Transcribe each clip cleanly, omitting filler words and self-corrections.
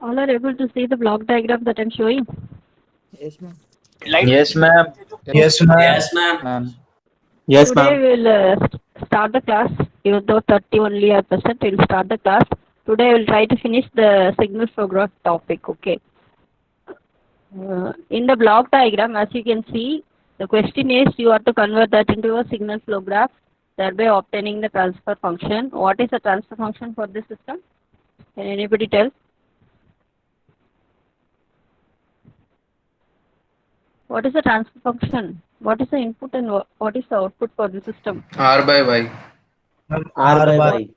All are able to see the block diagram that I'm showing? Yes, ma'am. Yes, ma'am. Yes, ma'am. Yes, ma'am. Ma'am. Yes, Today ma'am. we'll start the class. Even though 30 only are present, we'll start the class. Today we'll try to finish the signal flow graph topic. Okay. In the block diagram, as you can see, the question is you have to convert that into a signal flow graph, thereby obtaining the transfer function. What is the transfer function for this system? Can anybody tell? What is the transfer function? What is the input and what is the output for the system? R by Y. R by Y.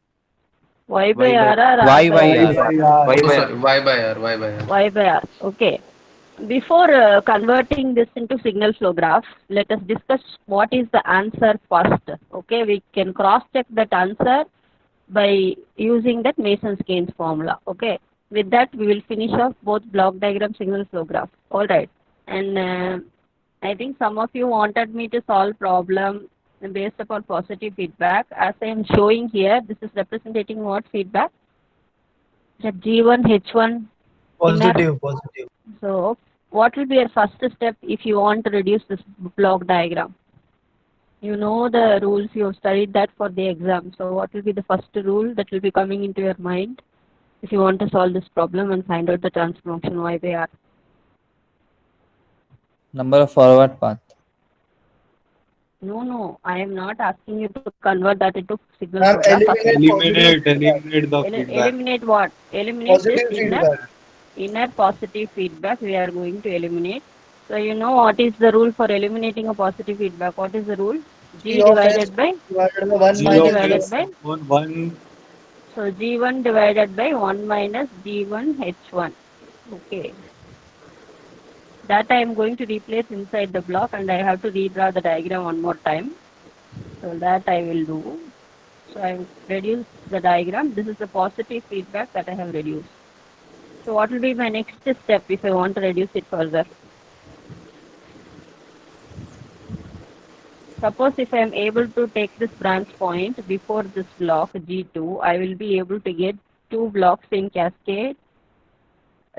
Y by Y by R or R Y by by R? R. Y Oh, by sorry. Y by R. Y by R. Y by R. Okay. Before converting this into signal flow graph, let us discuss what is the answer first. Okay, we can cross check that answer by using that Mason-Keynes formula. Okay, with that we will finish off both block diagram, signal flow graph. All right, and I think some of you wanted me to solve problem based upon positive feedback. As I am showing here, this is representing what feedback? That G1, H1 inner. Positive. So what will be your first step if you want to reduce this block diagram? You know the rules, you have studied that for the exam. So what will be the first rule that will be coming into your mind if you want to solve this problem and find out the transfer function Y by R? Number of forward path. No, I am not asking you to convert that into signal Ma'am, flow graph. eliminate the feedback. Eliminate what? Eliminate this Positive feedback. inner positive feedback we are going to eliminate. So you know what is the rule for eliminating a positive feedback? What is the rule? G G of S divided by divided by 1 G minus divided S. by, One. so G1 divided by 1 minus G1 H1. Okay. That I am going to replace inside the block and I have to redraw the diagram one more time. So that I will do. So I will reduce the diagram. This is the positive feedback that I have reduced. So what will be my next step if I want to reduce it further? Suppose if I am able to take this branch point before this block G2, I will be able to get two blocks in cascade.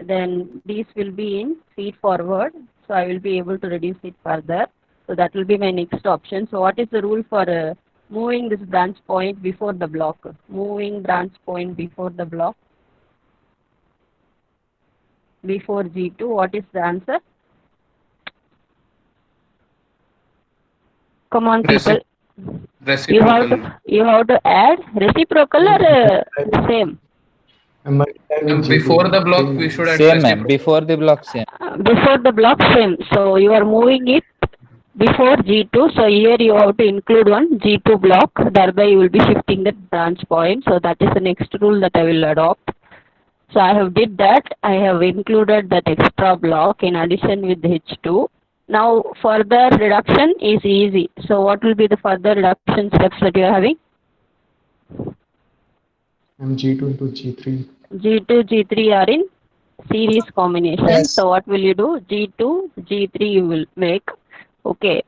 Then these will be in feed forward. So I will be able to reduce it further. So that will be my next option. So what is the rule for moving this branch point before the block? Moving branch point before the block. Before G2, what is the answer? Come on, people. Reciprocal. You have to add reciprocal or same? Before the block, we should add Same, ma'am. reciprocal. Before the block, same. Before the block, same. So you are moving it before G2. So here you have to include one G2 block. Thereby you will be shifting the branch point. So that is the next rule that I will adopt. So I have did that. I have included that extra block in addition with H2. Now further reduction is easy. So what will be the further reduction steps that you are having? G2 into G3. G2, G3 are in series combination. Yes. So what will you do? G2, G3 you will make. Okay.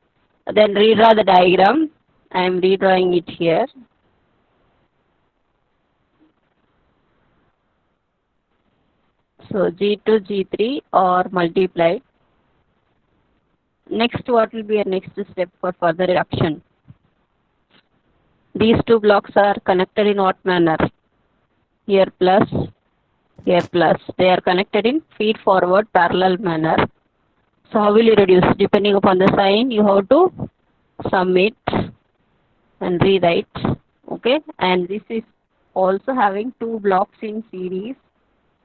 Then redraw the diagram. I am redrawing it here. So G2, G3 are multiplied. Next, what will be your next step for further reduction? These two blocks are connected in what manner? Here plus, here plus. They are connected in feed forward parallel manner. So how will you reduce? Depending upon the sign, you have to sum it and rewrite. Okay, and this is also having two blocks in series.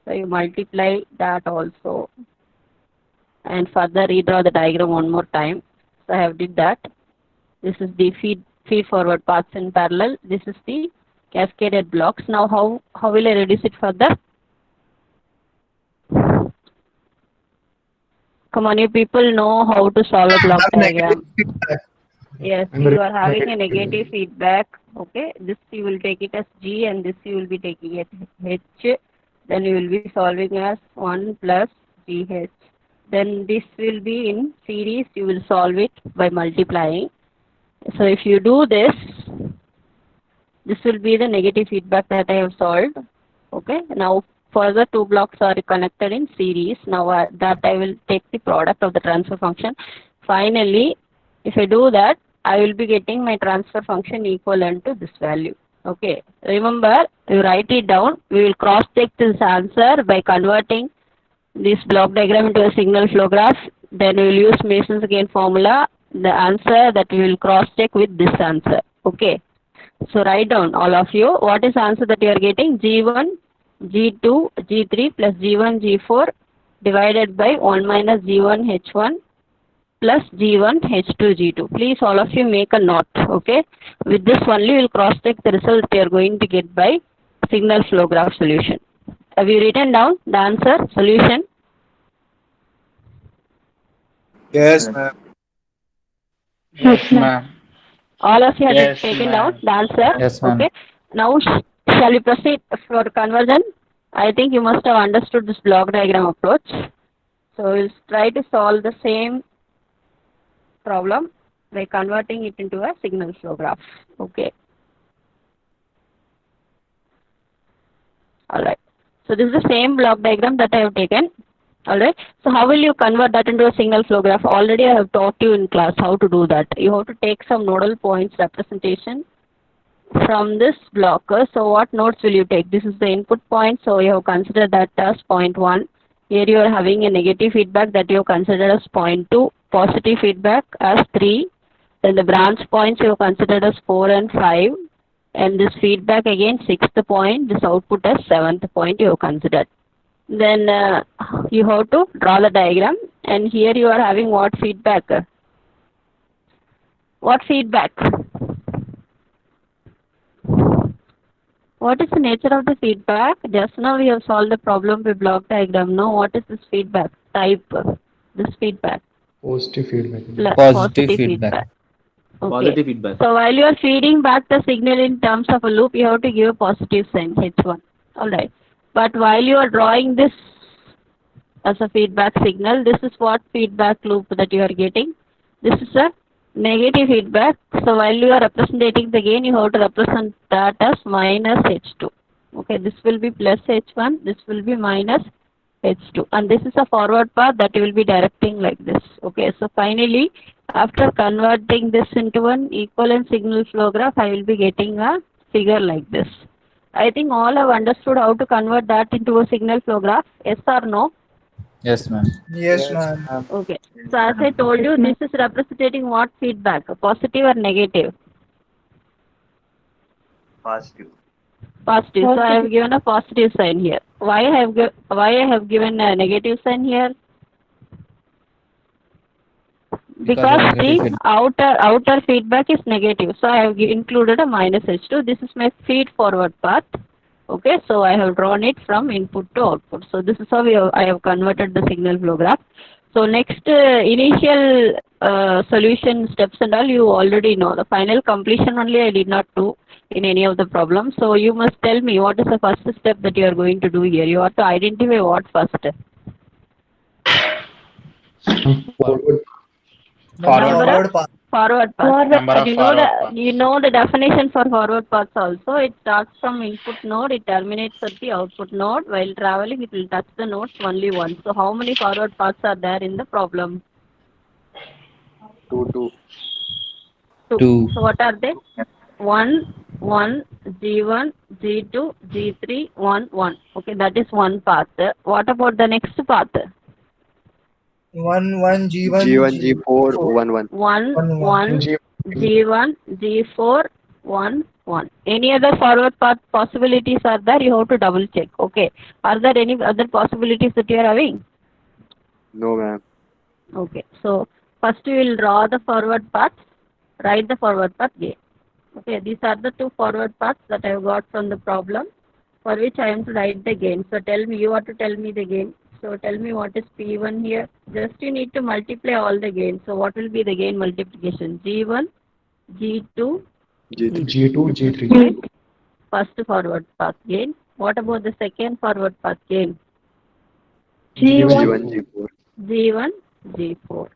So you multiply that also. And further redraw the diagram one more time. So I have did that. This is the feed forward paths in parallel. This is the cascaded blocks. Now how will I reduce it further? Come on, you people know how to solve a block diagram. Yes, you are having a negative feedback. Okay, this you will take it as G and this you will be taking it H. Then you will be solving as 1 plus GH. Then this will be in series, you will solve it by multiplying. So if you do this, this will be the negative feedback that I have solved. Okay, now further two blocks are connected in series. Now that I will take the product of the transfer function. Finally, if I do that, I will be getting my transfer function equivalent to this value. Okay, remember, you write it down. We will cross check this answer by converting this block diagram into a signal flow graph. Then we will use Mason's gain formula. The answer that we will cross check with this answer. Okay, so write down all of you. What is the answer that you are getting? G1, G2, G3 plus G1, G4 divided by 1 minus G1, H1 plus G1, H2, G2. Please all of you make a note, okay? With this only we will cross check the result you are going to get by signal flow graph solution. Have you written down the answer, solution? Yes, ma'am. Yes, ma'am. All of you have Yes, taken ma'am. down the answer, Yes, ma'am. okay? Now shall we proceed for conversion? I think you must have understood this block diagram approach. So we'll try to solve the same problem by converting it into a signal flow graph. Okay. Alright. So this is the same block diagram that I have taken. Alright. So how will you convert that into a signal flow graph? Already I have taught you in class how to do that. You have to take some nodal points representation from this blocker. So what nodes will you take? This is the input point. So you have considered that as point 1. Here you are having a negative feedback that you have considered as point 2. Positive feedback as 3. Then the branch points you have considered as 4 and 5. And this feedback again 6th point. This output as 7th point you have considered. Then you have to draw the diagram. And here you are having what feedback? What feedback? What is the nature of the feedback? Just now we have solved the problem with block diagram. Now what is this feedback type? This feedback. Positive feedback. Positive feedback. Okay. Positive feedback. So while you are feeding back the signal in terms of a loop, you have to give a positive sign, H1. Alright. But while you are drawing this as a feedback signal, this is what feedback loop that you are getting. This is a negative feedback. So while you are representing the gain, you have to represent that as minus H2. Okay, this will be plus H1, this will be minus H2. And this is a forward path that you will be directing like this. Okay, so finally, after converting this into an equivalent signal flow graph, I will be getting a figure like this. I think all have understood how to convert that into a signal flow graph. Yes or no? Yes, ma'am. Yes, ma'am. Okay. So as I told you, this is representing what feedback? Positive or negative? Positive. Positive. So I have given a positive sign here. Why I have given a negative sign here? Because of negative the outer feedback is negative. So I have included a minus H2. This is my feed forward path. Okay, so I have drawn it from input to output. So this is how I have converted the signal flow graph. So next initial solution steps and all you already know. The final completion only I did not do in any of the problems. So you must tell me what is the first step that you are going to do here. You have to identify what first. Forward path. Forward path. Number of forward paths. You know the definition for forward paths also. It starts from input node, it terminates at the output node. While traveling, it will touch the nodes only once. So how many forward paths are there in the problem? Two. Two. So what are they? 1, 1, G1, G2, G3, 1, 1. Okay, that is one path. What about the next path? 1 1 G1 G4 1 1. 1, 1, G1, G4, 1, 1. Any other forward path possibilities are there? You have to double check. Okay. Are there any other possibilities that you are having? No, ma'am. Okay. So first we will draw the forward path. Write the forward path gain. Okay. These are the two forward paths that I have got from the problem, for which I am to write the gain. So tell me, you have to tell me the gain. So tell me what is P1 here. Just you need to multiply all the gains. So what will be the gain multiplication? G1, G2, G2, G3. first forward path gain. What about the second forward path gain? G1 G4. G1, G4.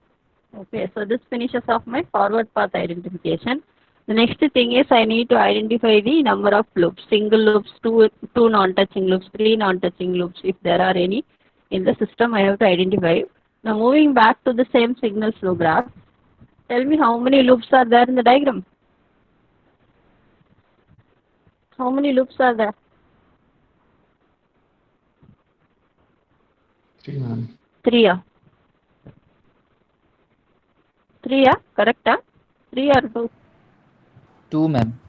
Okay, so this finishes off my forward path identification. The next thing is I need to identify the number of loops, single loops, two non-touching loops, three non-touching loops. If there are any in the system, I have to identify. Now moving back to the same signal flow graph, tell me how many loops are there in the diagram? How many loops are there? 3, ma'am. 3, yeah. 3, yeah? Correct, huh? 3 or 2? 2, ma'am.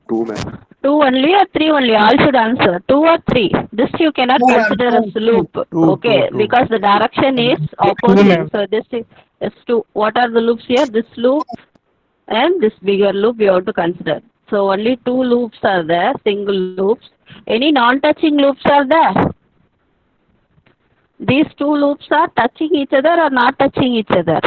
2, ma'am. 2 only or 3 only? All should answer. 2 or 3? This you cannot 2, ma'am. consider as 2, loop. 2, Okay, 2. because the direction is 2, opposite. ma'am. So this is 2. What are the loops here? This loop and this bigger loop you have to consider. So only 2 loops are there, single loops. Any non-touching loops are there? These 2 loops are touching each other or not touching each other?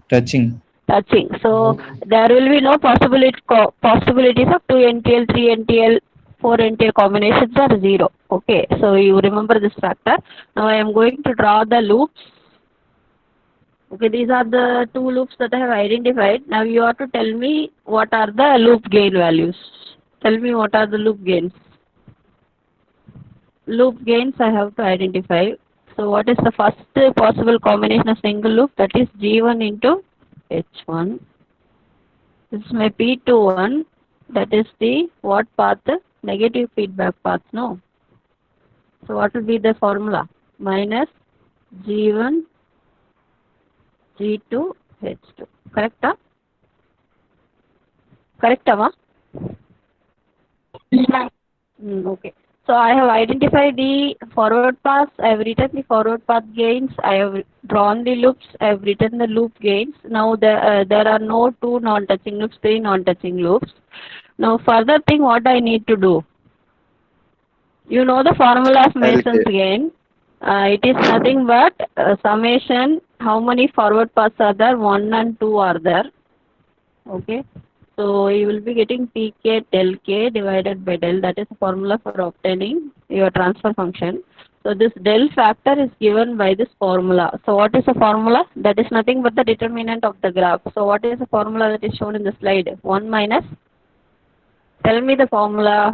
Touching. Touching. So there will be no possibilities of 2 NTL, 3 NTL, 4 NTL combinations are 0. Okay, so you remember this factor. Now I am going to draw the loops. Okay, these are the 2 loops that I have identified. Now you have to tell me what are the loop gain values. Tell me what are the loop gains. Loop gains I have to identify. So what is the first possible combination of single loop? That is G1 into H1. This is my P21. That is the what path? Negative feedback path, no? So what will be the formula? Minus G1 G2 H2. Correct, huh? Correct, huh? Okay. So I have identified the forward paths, I have written the forward path gains, I have drawn the loops, I have written the loop gains. Now there are no 2 non-touching loops, 3 non-touching loops. Now further thing what I need to do. You know the formula of Mason's gain. It is nothing but summation, how many forward paths are there, 1 and 2 are there. Okay. So you will be getting Pk del k divided by del. That is the formula for obtaining your transfer function. So this del factor is given by this formula. So what is the formula? That is nothing but the determinant of the graph. So what is the formula that is shown in the slide? 1 minus. Tell me the formula.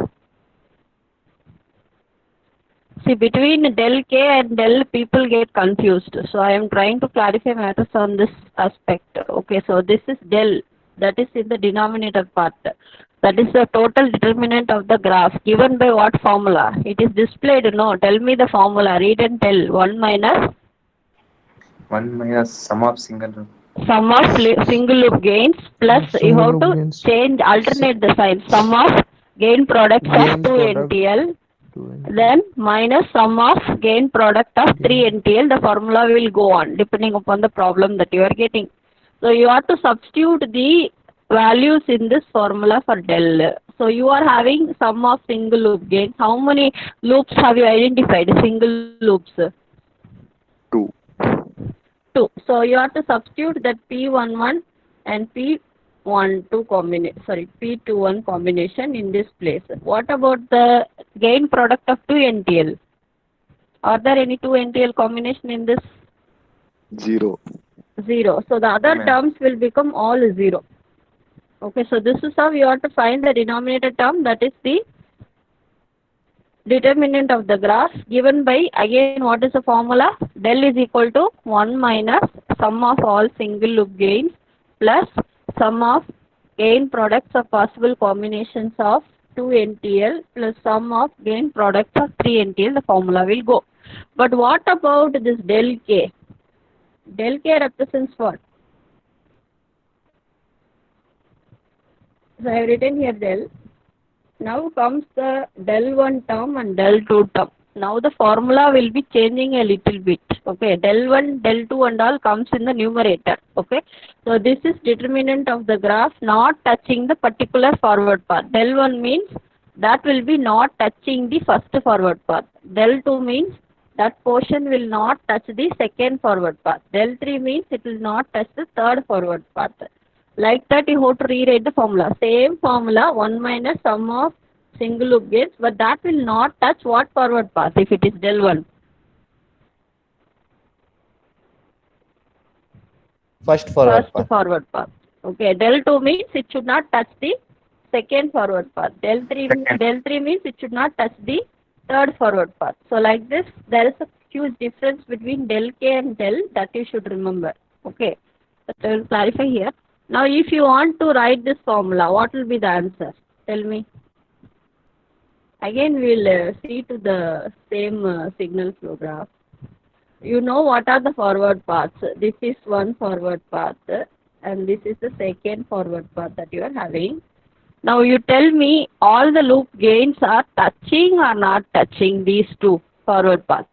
See, between del k and del people get confused. So I am trying to clarify matters on this aspect. Okay, so this is del. That is in the denominator part. That is the total determinant of the graph. Given by what formula? It is displayed, no. Tell me the formula. Read and tell. 1 minus? 1 minus sum of single loop. Sum of single loop gains plus you have to change, alternate the sign. Sum of gain products of 2 NTL. Then minus sum of gain product of 3 NTL. The formula will go on depending upon the problem that you are getting. So you have to substitute the values in this formula for del. So you are having sum of single loop gains. How many loops have you identified? Single loops? 2. 2. So you have to substitute that P11 and P12 combination. Sorry, P21 combination in this place. What about the gain product of 2 NTL? Are there any 2 NTL combination in this? 0. 0. So the other terms will become all 0. Okay, so this is how you have to find the denominator term, that is the determinant of the graph, given by, again, what is the formula? Del is equal to 1 minus sum of all single loop gains plus sum of gain products of possible combinations of 2 NTL plus sum of gain products of 3 NTL. The formula will go. But what about this del k? Del k represents what? So I have written here del. Now comes the del 1 term and del 2 term. Now the formula will be changing a little bit. Okay, del 1, del 2 and all comes in the numerator. Okay, so this is determinant of the graph not touching the particular forward path. Del 1 means that will be not touching the first forward path. Del 2 means that portion will not touch the second forward path. Del 3 means it will not touch the third forward path. Like that you have to rewrite the formula. Same formula, 1 minus sum of single loop gains, but that will not touch what forward path if it is del 1? First forward First path. forward path. Okay, del 2 means it should not touch the second forward path. Second. Del 3 means it should not touch the third forward path. So like this, there is a huge difference between del k and del that you should remember. Okay, that I will clarify here. Now if you want to write this formula, what will be the answer? Tell me. Again we will see to the same signal flow graph. You know what are the forward paths. This is one forward path and this is the second forward path that you are having. Now you tell me all the loop gains are touching or not touching these two forward paths.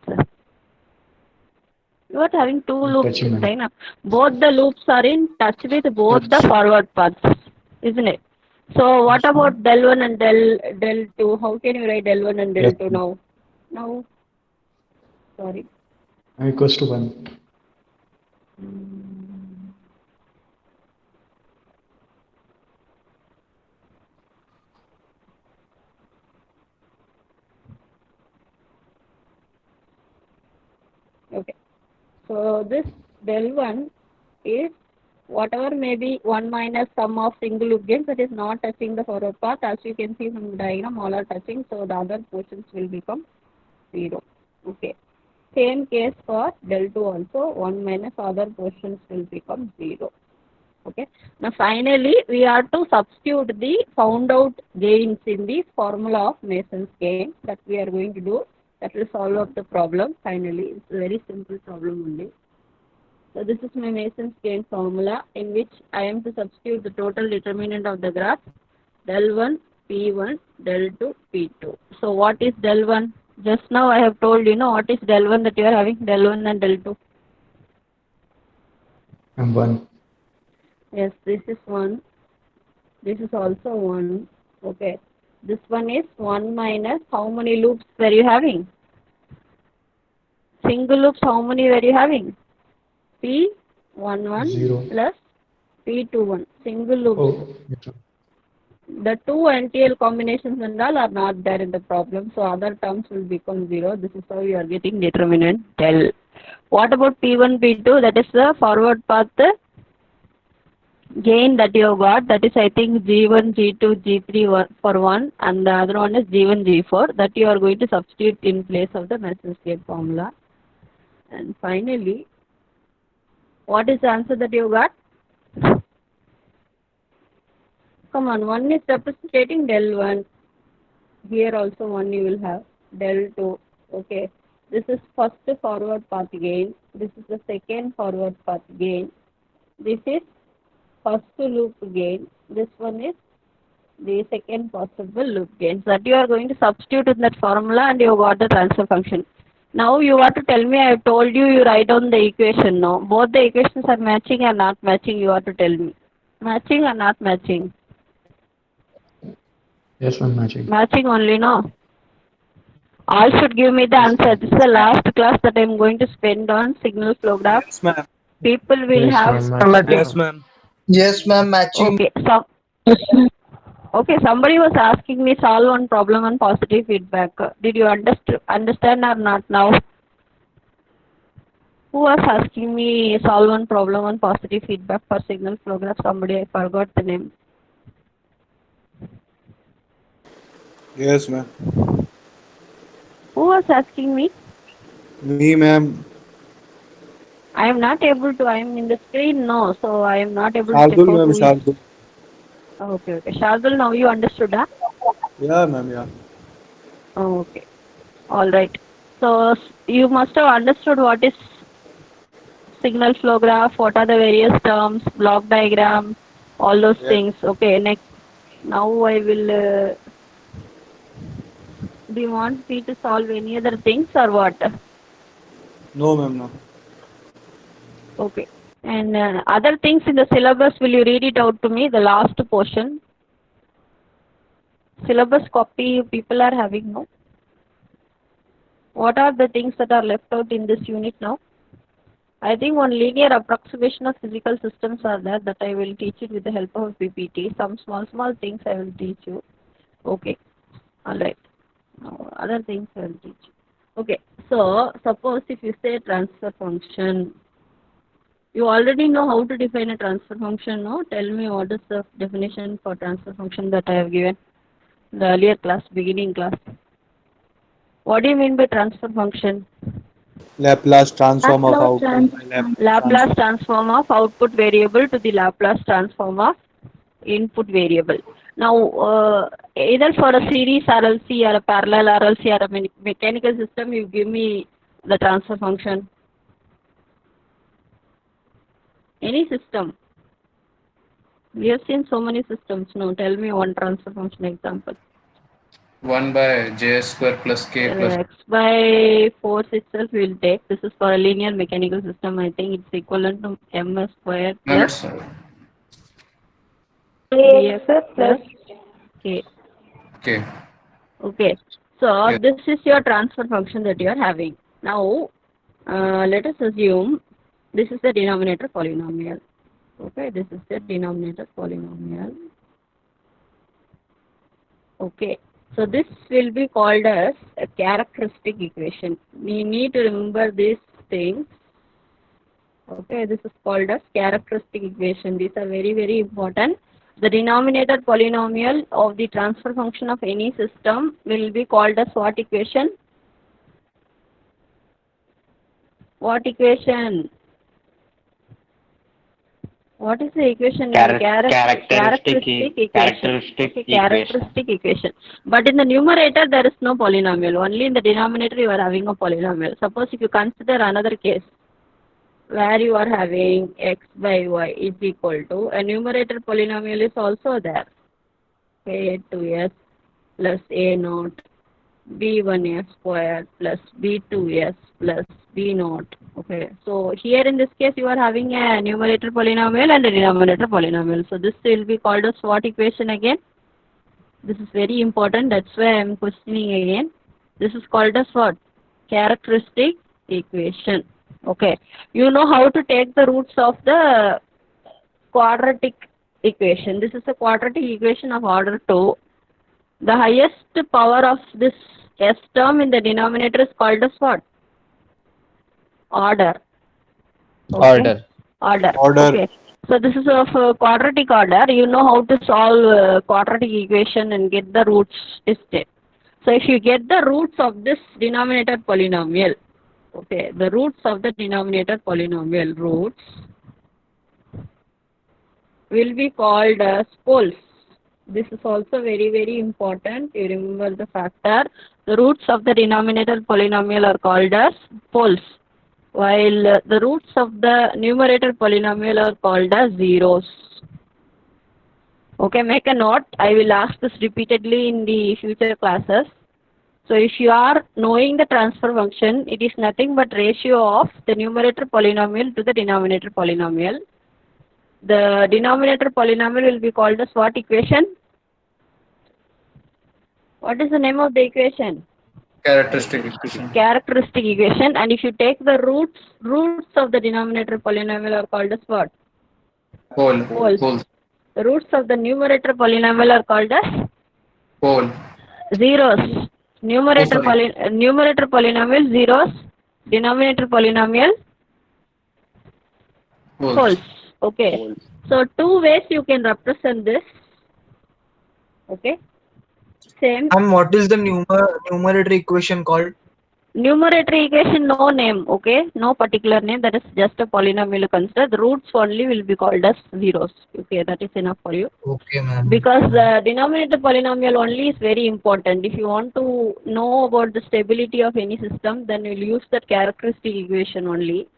You are having two loops Touching, inside. Now. Both the loops are in touch with both the forward paths, isn't it? So what about del 1 and del 2? How can you write del 1 and del Yes. 2 now? Now, sorry. Equals to 1. Okay. So this del 1 is whatever may be 1 minus sum of single loop gains that is not touching the forward path. As you can see from the diagram, all are touching. So the other portions will become 0. Okay. Same case for del 2 also. 1 minus other portions will become 0. Okay. Now finally, we have to substitute the found out gains in the formula of Mason's gain that we are going to do. That will solve up the problem finally. It's a very simple problem only. So this is my Mason's gain formula in which I am to substitute the total determinant of the graph del 1 P1 del 2 P2. So what is del 1? Just now I have told you know what is del 1 that you are having, del 1 and del 2. And 1. Yes, this is 1. This is also 1. Okay. This one is 1 minus how many loops were you having? Single loops, how many were you having? P11 0. plus P21. Single loops. Oh, yes. The two NTL combinations and all are not there in the problem. So other terms will become 0. This is how you are getting determinant del. What about P1, P2? That is the forward path gain that you have got. That is I think G1, G2, G3 for 1 and the other one is G1, G4 that you are going to substitute in place of the Mason's gain formula. And finally, what is the answer that you got? Come on, 1 is representing del 1. Here also 1 you will have. Del 2. Okay. This is first forward path gain. This is the second forward path gain. This is first loop gain. This one is the second possible loop gains that you are going to substitute in that formula and you got the transfer function. Now you want to tell me, I have told you, you write down the equation now. Both the equations are matching or not matching, you have to tell me. Matching or not matching? Yes, ma'am, matching. Matching only, no? All should give me the answer. This is the last class that I am going to spend on signal flow graph. Yes, ma'am. People will Yes, have... ma'am, matching. Yes, ma'am. Yes, ma'am, matching. Okay, so... Okay, somebody was asking me solve one problem on positive feedback. Did you understand or not now? Who was asking me solve one problem on positive feedback for signal flow graph? Somebody, I forgot the name. Yes, ma'am. Who was asking me? Me, ma'am. I am not able to, I am in the screen, no, so I am not able to check Shardul, out ma'am. who is. Shardul. Okay, okay. Shardul, now you understood, huh? Yeah, ma'am. Yeah. Oh, okay. All right. So you must have understood what is signal flow graph, what are the various terms, block diagram, all those Yeah. things. Okay, next. Now I will... do you want me to solve any other things or what? No, ma'am. No. Okay. And other things in the syllabus, will you read it out to me, the last portion? Syllabus copy people are having, no? What are the things that are left out in this unit now? I think one linear approximation of physical systems are there that I will teach it with the help of PPT. Some small things I will teach you. Okay. All right. Now, other things I will teach you. Okay. So suppose if you say transfer function, You already know how to define a transfer function, no? Tell me what is the definition for transfer function that I have given in the earlier class, beginning class. What do you mean by transfer function? Laplace transform of Laplace output by Laplace Laplace transform of output variable to the Laplace transform of input variable. Now, either for a series RLC or a parallel RLC or a mechanical system, you give me the transfer function. Any system. We have seen so many systems. No, tell me one transfer function example. 1 by js square plus k plus X by force itself we will take. This is for a linear mechanical system. I think it's equivalent to ms square no, plus it's bf plus k. k. Okay. So Yeah. this is your transfer function that you are having. Now, let us assume this is the denominator polynomial. Okay, this is the denominator polynomial. Okay, so this will be called as a characteristic equation. We need to remember these things. Okay, this is called as characteristic equation. These are very, very important. The denominator polynomial of the transfer function of any system will be called as what equation? What equation? What is the equation? Characteristic equation. Okay, characteristic equation. But in the numerator, there is no polynomial. Only in the denominator, you are having a polynomial. Suppose if you consider another case where you are having x by y is equal to a numerator polynomial is also there. A2s plus a naught b1s squared plus b2s plus b naught. Okay, so here in this case you are having a numerator polynomial and a denominator polynomial. So this will be called as what equation again? This is very important, that's why I am questioning again. This is called as what? Characteristic equation. Okay, you know how to take the roots of the quadratic equation. This is a quadratic equation of order 2. The highest power of this s term in the denominator is called as what? Order. Okay. Order. Okay. So this is of quadratic order. You know how to solve quadratic equation and get the roots instead. So if you get the roots of this denominator polynomial, okay, the roots of the denominator polynomial roots will be called as poles. This is also very, very important. You remember the factor. The roots of the denominator polynomial are called as poles, while the roots of the numerator polynomial are called as zeros. Okay, make a note. I will ask this repeatedly in the future classes. So if you are knowing the transfer function, it is nothing but ratio of the numerator polynomial to the denominator polynomial. The denominator polynomial will be called as what equation? What is the name of the equation? Characteristic equation. Characteristic equation. And if you take the roots of the denominator polynomial are called as what? Poles. The roots of the numerator polynomial are called as? Pole. Zeros. Numerator polynomial zeros. Denominator polynomial poles. Okay. Poles. So two ways you can represent this. Okay. Same. What is the numerator equation called? Numerator equation, no name, okay? No particular name, that is just a polynomial consider. The roots only will be called as zeros. Okay, that is enough for you. Okay, ma'am. Because the denominator polynomial only is very important. If you want to know about the stability of any system, then you will use that characteristic equation only.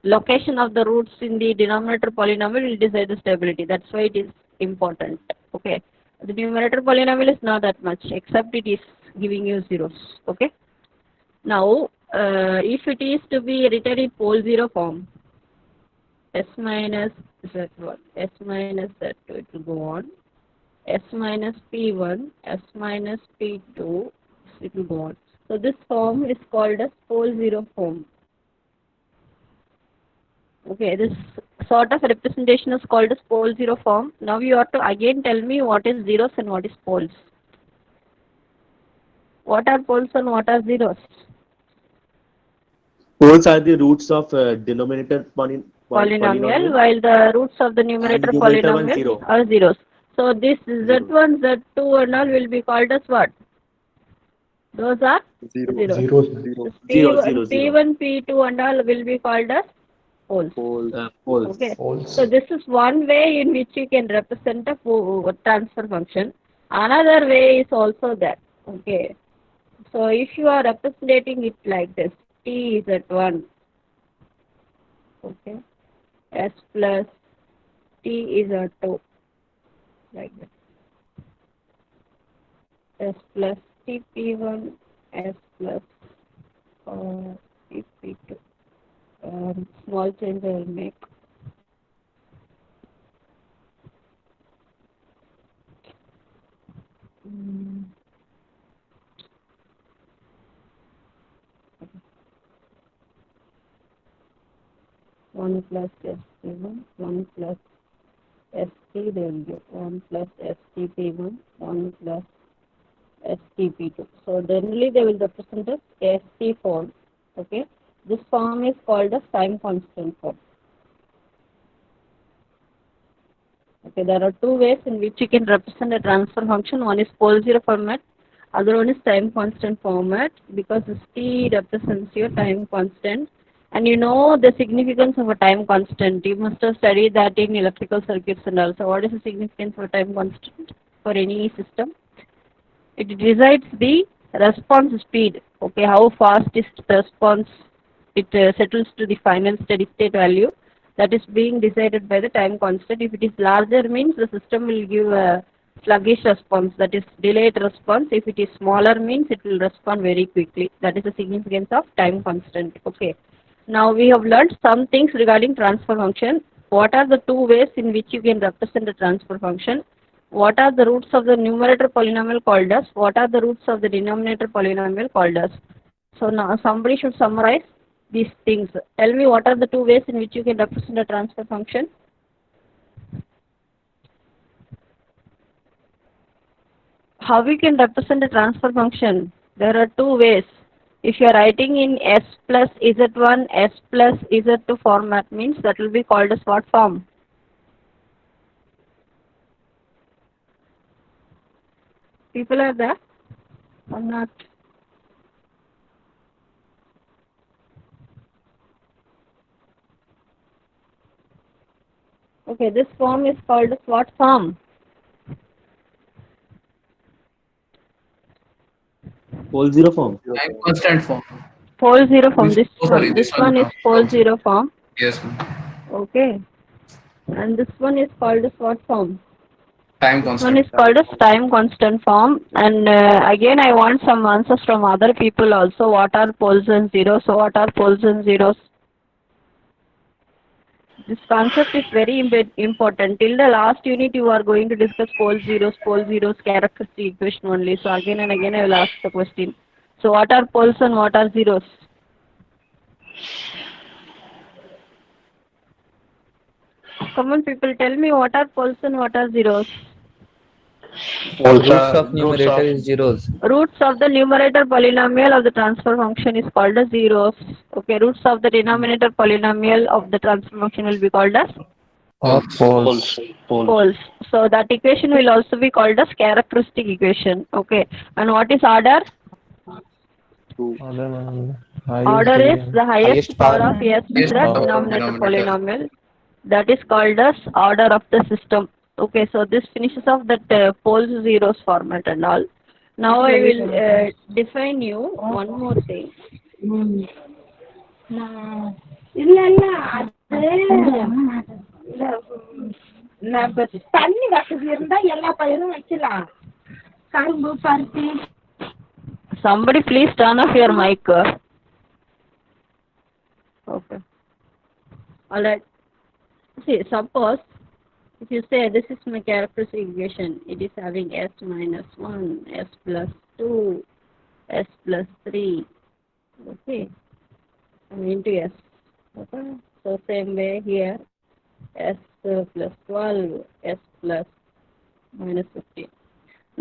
Location of the roots in the denominator polynomial will decide the stability. That's why it is important. Okay. The numerator polynomial is not that much, except it is giving you zeros. Okay. Now, if it is to be written in pole zero form, s minus z1, s minus z2, it will go on. S minus p1, s minus p2, it will go on. So this form is called as pole zero form. Okay, this sort of representation is called as pole zero form. Now you have to again tell me what is zeros and what is poles. What are poles and what are zeros? Poles are the roots of denominator polynomial, while the roots of the numerator polynomial are zeros. So this Z1, Z2 and all will be called as what? Those are Zero. zeros. Zeros, ma'am. P1, P1, P2 and all will be called as poles. Poles. Okay. False. So this is one way in which you can represent a transfer function. Another way is also that. Okay. So if you are representing it like this, T is at 1. Okay. S plus T is at 2. Like that. S plus TP1, S plus TP2. Small change I will make. One plus ST1, 1 plus ST, they will give 1 plus STP1, 1 plus STP2. So generally they will represent as ST form. Okay. This form is called as time constant form. Okay, there are two ways in which you can represent a transfer function. One is pole zero format, other one is time constant format, because this T represents your time constant. And you know the significance of a time constant. You must have studied that in electrical circuits and also. What is the significance of a time constant for any system? It decides the response speed. Okay, how fast is the response? It settles to the final steady state value. That is being decided by the time constant. If it is larger, means the system will give a sluggish response, that is delayed response. If it is smaller, means it will respond very quickly. That is the significance of time constant. Okay. Now we have learned some things regarding transfer function. What are the two ways in which you can represent a transfer function? What are the roots of the numerator polynomial called as? What are the roots of the denominator polynomial called as? So now somebody should summarize these things. Tell me what are the two ways in which you can represent a transfer function? How we can represent a transfer function? There are two ways. If you are writing in S plus Z1, S plus Z2 format, means that will be called as what form? People are there or not? Okay, this form is called as what form? Pole zero form. Time constant form. Pole zero form. This Oh, sorry, this one is pole zero form. Yes, ma'am. Okay. And this one is called as what form? Time This one constant. is called as time constant form. And again, I want some answers from other people also. What are poles and zeros? So what are poles and zeros? This concept is very important. Till the last unit, you are going to discuss pole zeros, characteristic equation only. So again and again, I will ask the question. So what are poles and what are zeros? Come on, people, tell me what are poles and what are zeros? Roots of numerator is zeros. Roots of the numerator polynomial of the transfer function is called as zeros. Okay, roots of the denominator polynomial of the transfer function will be called as Poles. poles. So that equation will also be called as characteristic equation. Okay, and what is order? Order is the highest power of S in Highest the power of denominator denominator. polynomial. That is called as order of the system. Okay, so this finishes off that poles zeros format and all. Now I will define you one more thing. தண்ணி வசதி இருந்தா எல்லா பயிரும் வைக்கலாம் கரும்பு பருத்தி. Somebody please turn off your mic. Okay. Alright. See, suppose if you say this is my characteristic equation, it is having S minus 1, S plus 2, S plus 3. Okay. And into S. Okay. So same way here, S plus 12, S plus minus 15.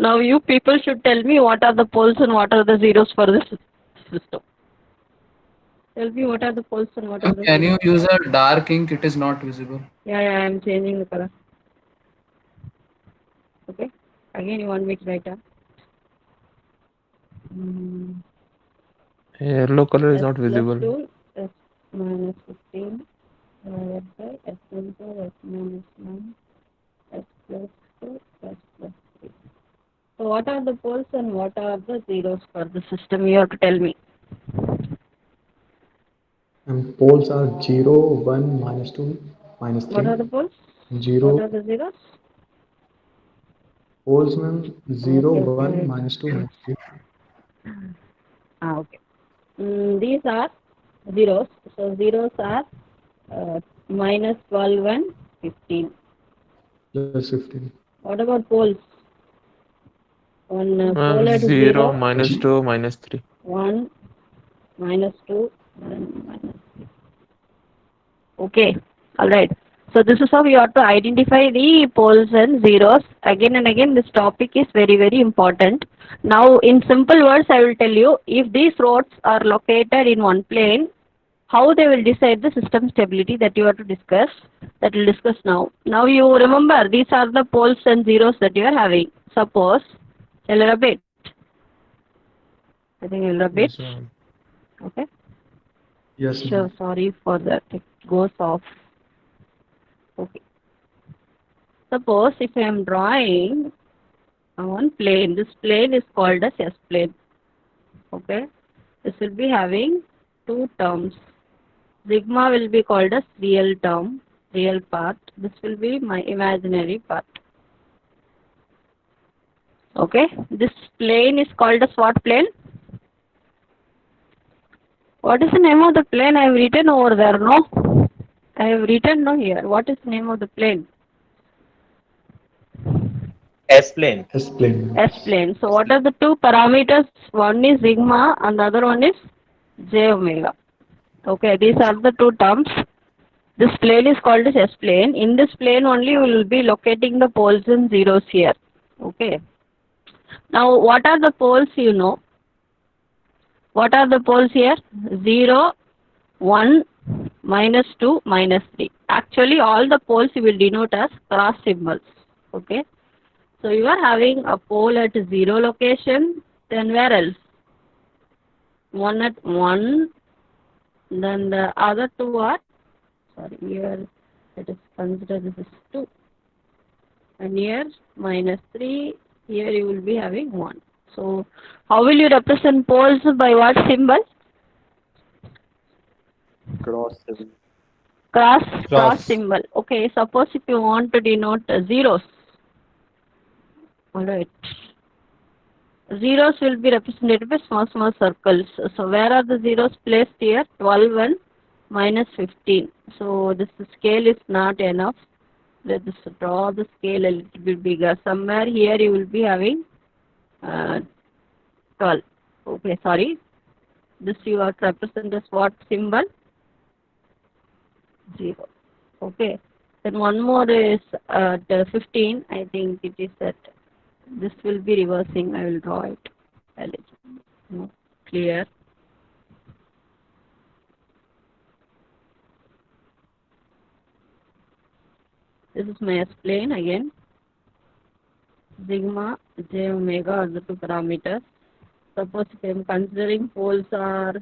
Now you people should tell me what are the poles and what are the zeros for this system. Tell me what are the poles and what are the Can you zeros. use a dark ink? It is not visible. Yeah, I am changing the color. Okay. Again, you want me to write down? Yellow color is S not plus visible. 2, S minus 15, divided by S into S minus 1, S plus 2, S plus 3. So what are the poles and what are the zeros for the system? You have to tell me. And poles are 0, 1, minus 2, minus What are the 3. poles? What 0, are the zeros? poles ma'am, 0, Okay, 1, okay. minus 2, minus 3. Okay. These are zeros. So zeros are minus 12 and 15. Plus 15. What about poles? One pole at 0, 0, minus 2, minus 3. 1, minus 2, and minus 3. Okay, alright. So this is how you have to identify the poles and zeros. Again and again, this topic is very, very important. Now, in simple words, I will tell you, if these rods are located in one plane, how they will decide the system stability that you have to discuss, that we'll discuss now. Now you remember, these are the poles and zeros that you are having. Suppose, I'll rub it. I think I'll rub it. Yes, ma'am. Okay. Yes, Sure, ma'am. sorry for that. It goes off. Okay. Suppose if I am drawing one plane, this plane is called as S plane. Okay. This will be having two terms. Sigma will be called as real term, real part. This will be my imaginary part. Okay. This plane is called as what plane? What is the name of the plane? I have written over there, no? I have written no here. What is the name of the plane? S plane. S plane, ma'am. S plane. So what are the two parameters? One is sigma and the other one is j omega. Okay, these are the two terms. This plane is called as S plane. In this plane only we will be locating the poles and zeros here. Okay. Now what are the poles you know? What are the poles here? 0, 1, minus 2, minus 3. Actually all the poles you will denote as cross symbols. Okay. So you are having a pole at 0 location, then where else? 1 at 1, then the other two are, sorry, here let us consider this is 2. And here minus 3, here you will be having 1. So how will you represent poles by what symbol? Cross 7. Cross symbol. Okay, suppose if you want to denote zeros. Alright. Zeros will be represented by small circles. So where are the zeros placed here? 12 and minus 15. So this scale is not enough. Let us draw the scale a little bit bigger. Somewhere here you will be having 12. Okay, sorry. This you have to represent as what symbol? 0. Okay. Then one more is at 15. I think it is at, this will be reversing. I will draw it a little more clear. This is my S plane again. Sigma, j omega are the two parameters. Suppose if I am considering poles are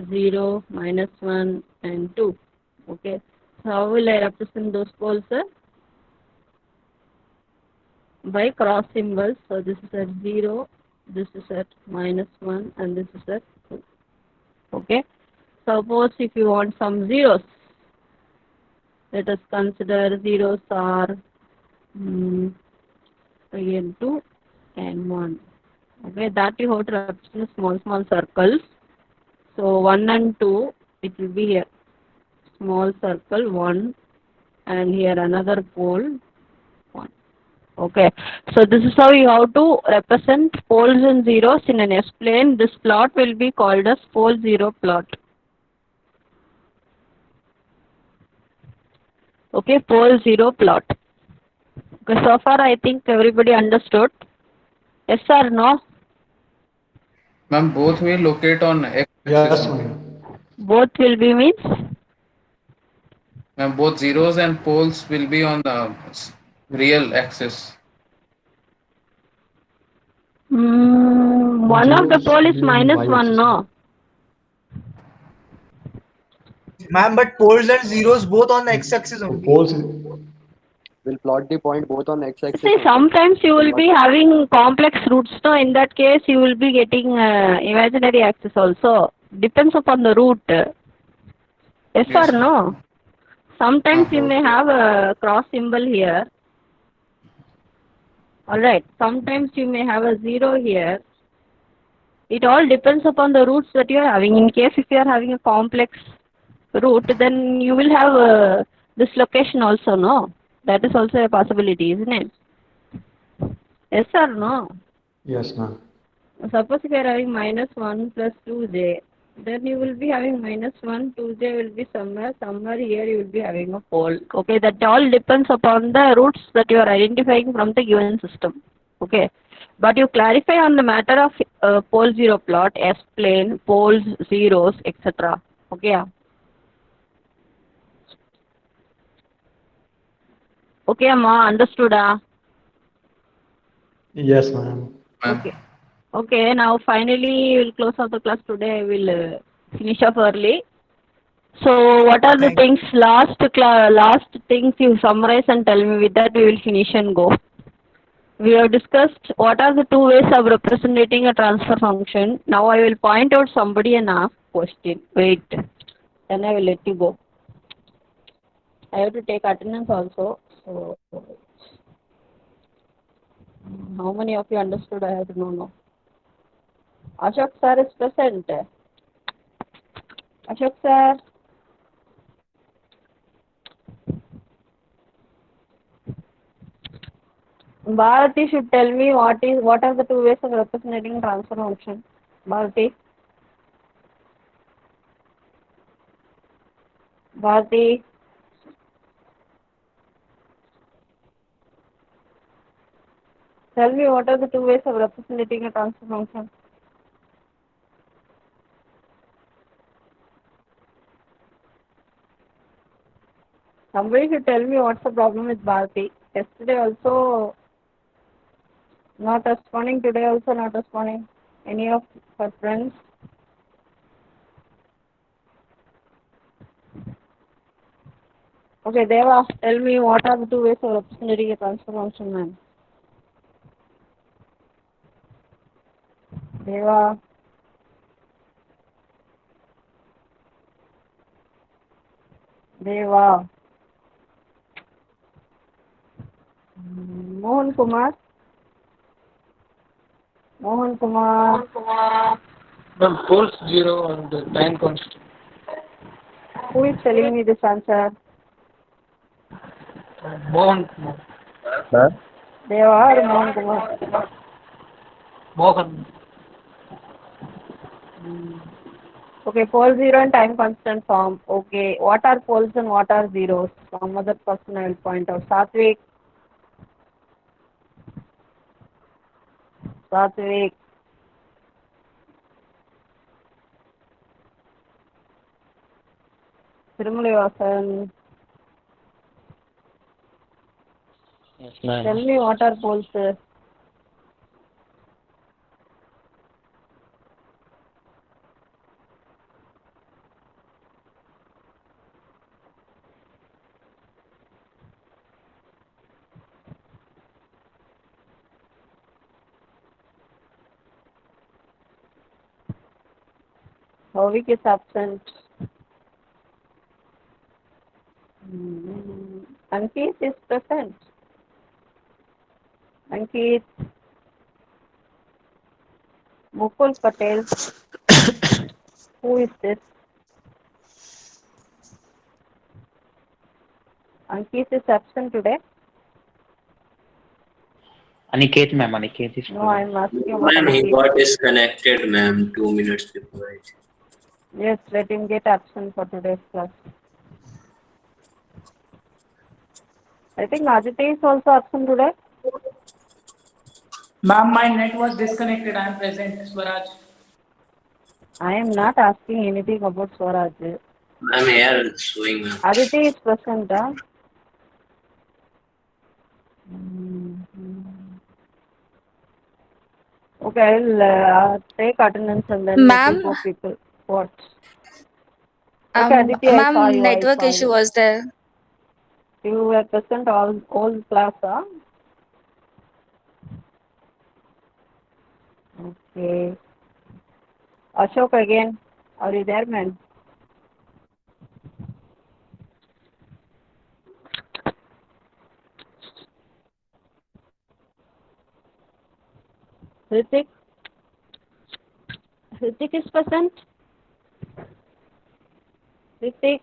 0, minus 1 and 2. Okay. So how will I represent those poles, sir? By cross symbols. So this is at 0, this is at minus 1 and this is at 2. Okay. Suppose if you want some zeros, let us consider zeros are again 2 and 1. Okay, that you have to represent small circles. So 1 and 2, it will be here. Small circle 1 and here another pole 1. Okay, so this is how you have to represent poles and zeros in an S plane. This plot will be called as pole zero plot. Okay, pole zero plot. Okay, so far I think everybody understood. Yes or no? Ma'am, both will locate on X Yes, axis only. ma'am. Both will be means? Ma'am, both zeros and poles will be on the real axis. One of the Zeros pole is will be on minus 1, y-axis. no? Ma'am, but poles and zeros both on the x-axis So only. poles We'll plot the point both on x-axis. See, sometimes you will be having complex roots, no? In that case, you will be getting imaginary axis also. Depends upon the root. Yes, Yes, or no? Sometimes you may Okay. have a cross symbol here. Alright, sometimes you may have a 0 here. It all depends upon the roots that you are having. In case if you are having a complex root, then you will have this location also, no? That is also a possibility, isn't it? Yes or no? yes, ma'am. Suppose if you are having minus 1 plus 2j, then you will be having minus 1, 2j will be somewhere here you will be having a pole. Okay, that all depends upon the roots that you are identifying from the given system. Okay, but you clarify on the matter of pole 0 plot, S-plane, poles, zeros, etc. Okay. Okay, Amma, understood? Yes, ma'am. ma'am. Okay. Okay, now finally we'll close off the class today. We'll finish up early. So what are the things, last things you summarize and tell me, with that we will finish and go. We have discussed what are the two ways of representing a transfer function. Now I will point out somebody and ask question. Wait, then I will let you go. I have to take attendance also. So how many of you understood? I have to know now. Ashok sir is present. Ashok sir. Bharati should tell me what are the two ways of representing transfer function. Bharati. Bharati. Tell me what are the two ways of representing a transfer function. Somebody should tell me what's the problem with Bharati. Yesterday also not responding, today also not responding. Any of her friends? Okay, Deva, tell me what are the two ways of representing a transfer function, man. Deva. Deva. Mohan Kumar. Mohan Kumar. Ma'am, poles 0 and the time constant. Who is telling me this answer? Mohan. Deva or Mohan Kumar? Mohan. Okay, pole 0 and time constant form. Okay, what are poles and what are zeros? Some other person I will point out. Satvik. Satvik. Tirumalivasan. Yes, ma'am. Tell me what are poles? Hovik is absent. Ankit is present. Ankit. Mukul Patel. Who is this? Ankit is absent today. Aniket, ma'am. Aniket is No, I am asking about Ma'am, he Ankit. got disconnected, ma'am, 2 minutes before it. Yes, let him get absent for today's class. I think Aditi is also absent today. Ma'am, my net was disconnected. I am present, Swaraj. I am not asking anything about Swaraj. Ma'am, here showing ma'am. Aditi is present. Okay, I'll take attendance and then let Ma'am, you go people. What? Okay, Aditi, I ma'am, saw you. I network saw issue you. was there. You were present all class, huh? Okay. Ashok again. Are you there, man? Ritik? Ritik is present? Ritik?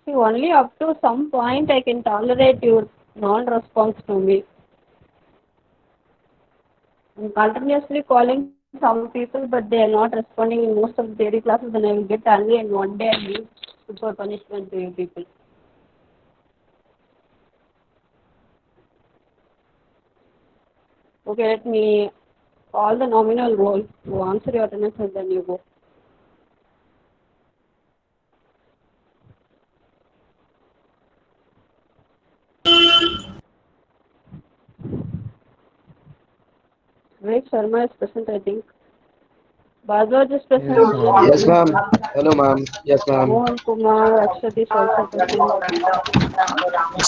See, only up to some point I can tolerate your non-response to me. I'm continuously calling some people, but they are not responding in most of the theory classes, and I will get angry, and one day I will give super punishment to you people. Okay, let me call the nominal roll. You answer your attendance and then you go. Vivek Sharma is present, I think. Bhardwaj is present. Yes, ma'am. Hello, ma'am. Yes, ma'am. Mohan Kumar, Akshat is also present.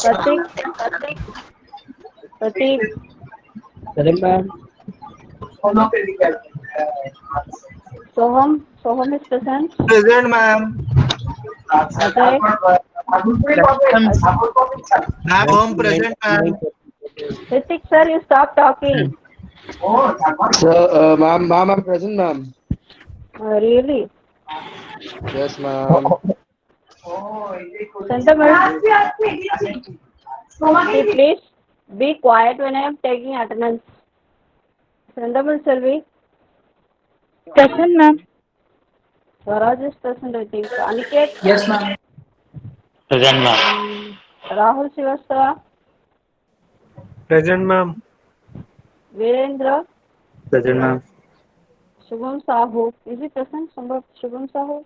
Pratik? Pratik? Present, ma'am. Soham is present. Present, ma'am. Ajay? Ma'am, home present, ma'am. Ritik sir, you stop talking. Sir, ma'am, I'm present, ma'am. Really? Yes, ma'am. Sentiments? Please be quiet when I am taking attendance. Sentiments, Selvi? Present, ma'am. Swaraj is present, I think. Aniket? Yes, ma'am. Present, ma'am. Rahul Srivastava? Present, ma'am. Virendra? Present, ma'am. Shubham Sahu? Is he present? Shubham Sahu?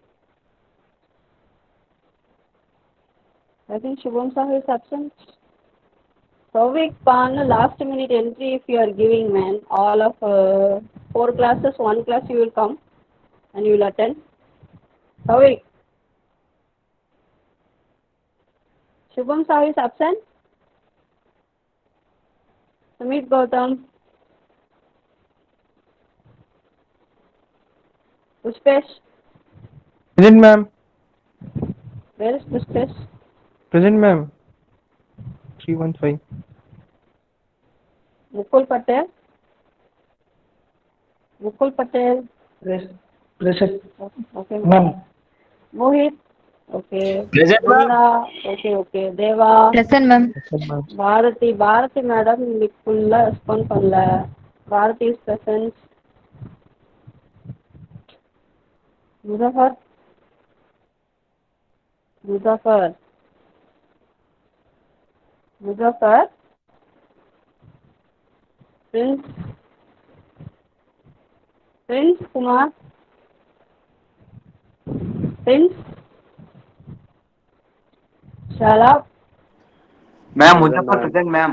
I think Shubham Sahu is absent. Souvik Pan, last minute entry if you are giving, man. All of 4 classes, 1 class you will come and you will attend. Souvik. Shubham Sahu is absent. Sumit Gautam. Pushpesh. Present, ma'am. Where is Pushpesh? Present, ma'am. 315. Mukul Patel. Mukul Patel. Present. Okay. Ma'am. Mohit. Okay. Present, ma'am. Okay. Deva. Present, ma'am. Present, ma'am. Bharati madam இன்னைக்கு full respond பண்ணல. Bharati is present. Muzaffar. Prince Kumar. Prince. Shalab. Ma'am, Muzaffar present, ma'am.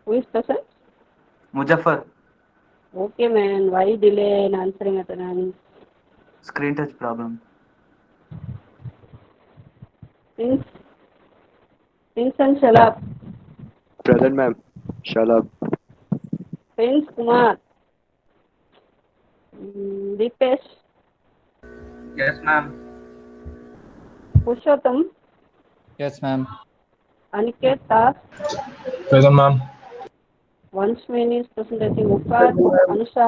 Who is present? Muzaffar. Okay, man. Why delay in answering attendance? Screen touch problem. Prince and Shalab. Present, ma'am. Shalab. Prince Kumar. Dipesh. Yes, ma'am. Pushottam. Yes, ma'am. Aniket Das. Present, ma'am. Vanshmeni is present, I think. Mukad. Anusha.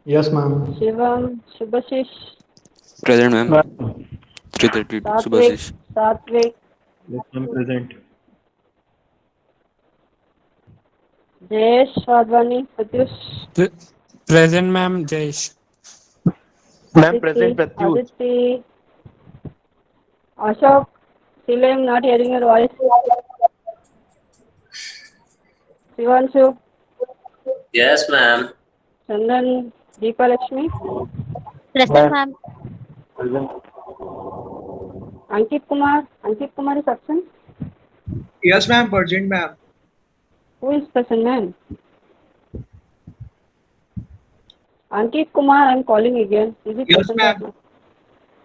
Yes, ma'am. Shivam. Shubhashish. Present, ma'am. 3:30 Subhasish. Satvik. Yes, ma'am. Present. Jayesh Wadhwani. Pratyush. Present, ma'am. Jayesh. Ma'am, present, Pratyush. Aditi. Ashok. Still I am not hearing your voice. Shivanshu. Yes, ma'am. Chandan Deepalakshmi, Present, ma'am. Ankit Kumar is absent. Yes, ma'am. Present, ma'am. Who is present, ma'am? Ankit Kumar, I'm calling again. Is it Yes, present? ma'am.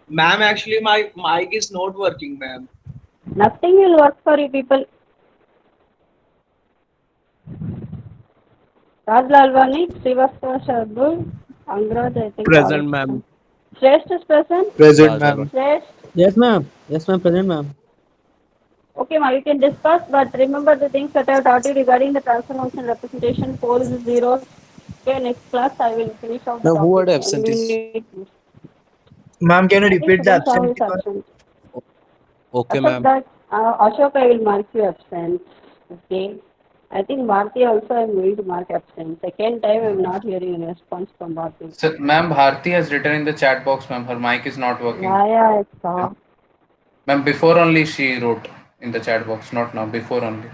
Ma'am, actually, my mic is not working, ma'am. Nothing will work for you people. Raj Lalwani, Srivastava Shardul, Angraj, I think. Present, ma'am. Shresth is present? Present, ma'am. Shresth? Yes, ma'am. Yes, ma'am. Present, ma'am. Okay, ma'am, you can discuss, but remember the things that I have taught you regarding the transfer function representation, poles, zeros. Okay, next class I will finish off the Now, who are the topic. absentees? Ma'am, can you I think repeat the Subhash Sahu is absent? absent. Okay, Ashok, ma'am. Ashok, I will mark you absent. Okay. I think Bharti also I am going to mark absent. Second time I am not hearing any response from Bharti. So, ma'am, Bharti has written in the chat box, ma'am. Her mic is not working. Yeah, I saw. Ma'am, before only she wrote in the chat box, not now. Before only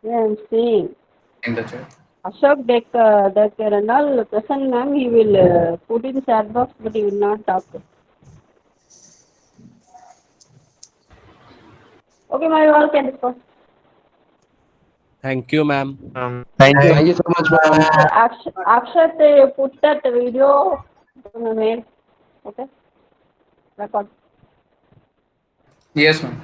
Yeah, I am seeing. in the chat. Ashok Dekker and all, Prasanna ma'am, he will put in chat box, but he will not talk. Okay, my all can discuss. Thank you, ma'am. Thank you so much, ma'am. Akshat, put that video on the mail. Okay? Record. Yes, ma'am.